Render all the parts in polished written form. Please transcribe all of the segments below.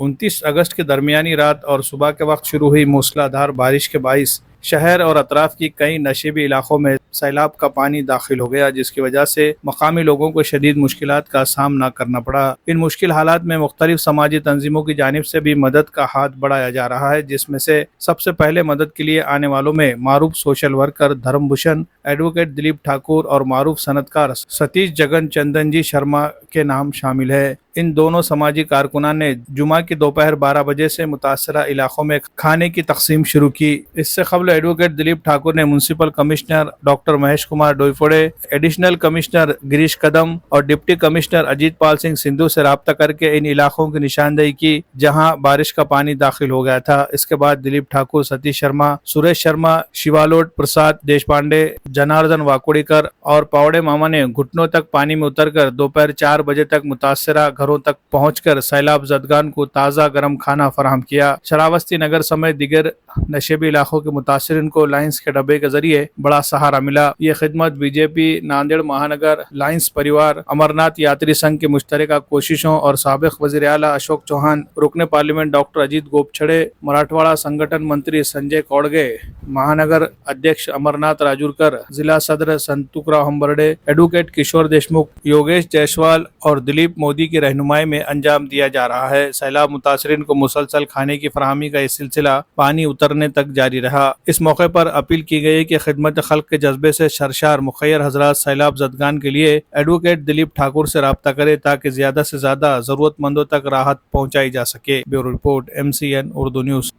29 अगस्त के दरमियानी रात और सुबह के वक्त शुरू हुई मूसलाधार बारिश के बाइस शहर और अतराफ की कई नशेबी इलाकों में सैलाब का पानी दाखिल हो गया, जिसकी वजह से मकामी लोगों को शदीद मुश्किलात का सामना करना पड़ा। इन मुश्किल हालात में मुख्तलिफ समाजी तंजीमों की जानिब से भी मदद का हाथ बढ़ाया जा रहा है, जिसमें से सबसे पहले मदद के लिए आने वालों में मारूफ social worker Dharmabhushan, advocate Dilip Thakur और मारूफ सनतकार सतीश जगन चंदन जी शर्मा के नाम शामिल है। इन दोनों समाजी कारकुनान ने जुमा की दोपहर 12 बजे से मुतासरा इलाकों में खाने की तकसीम शुरू की। इससे कबल एडवोकेट दिलीप ठाकुर ने municipal commissioner doctor Mahesh Kumar Doiphode, additional commissioner Girish Kadam और डिप्टी कमिश्नर अजीत पाल सिंह सिंधु से रब्ता करके इन इलाकों की निशानदेही की जहां बारिश का पानी दाखिल हो गया था। इसके बाद दिलीप ठाकुर, सतीश शर्मा, सुरेश शर्मा, शिवालोट प्रसाद देश पांडे, जनार्दन वाकुड़ीकर और पावड़े मामा ने घुटनों तक पानी में उतरकर दोपहर 4 बजे तक मुतासरा घरों तक पहुंचकर सैलाब जदगान को ताज़ा गर्म खाना फराहम किया। शरावस्ती नगर समेत दिगर नशेबी इलाकों के मुतासरीन को लाइन्स के डब्बे के जरिए बड़ा सहारा मिला। ये खिदमत बीजेपी नांदेड़ महानगर लाइन्स परिवार, अमरनाथ यात्री संघ की मुश्तरका कोशिशों और साबिक वज़ीर आला अशोक चौहान, रुकने पार्लियामेंट डॉक्टर अजीत गोपछड़े, मराठवाड़ा संगठन मंत्री संजय कौड़गे, महानगर अध्यक्ष अमरनाथ राजूरकर, जिला सदर संतुकराव हम्बरडे, एडवोकेट किशोर देशमुख, योगेश जायसवाल और दिलीप मोदी की रहनुमाई में अंजाम दिया जा रहा है। सैलाब मुतासरीन को मुसलसल खाने की फराहमी का यह सिलसिला पानी उतरने तक जारी रहा। इस मौके पर अपील की गई कि खिदमत खल्क के जज्बे से सरशार मुखैर हजरात सैलाब जदगान के लिए एडवोकेट दिलीप ठाकुर से रब्ता करे ताकि ज्यादा से ज्यादा जरूरतमंदों तक राहत पहुँचाई जा सके। Bureau report, MCN Urdu news.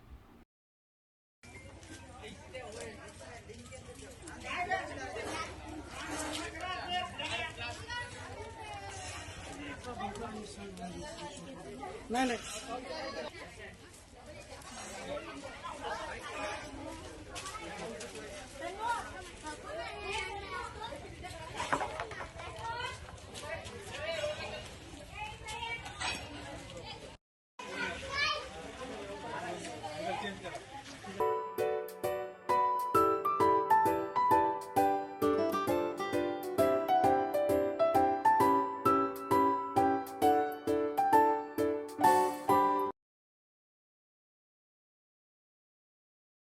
नहीं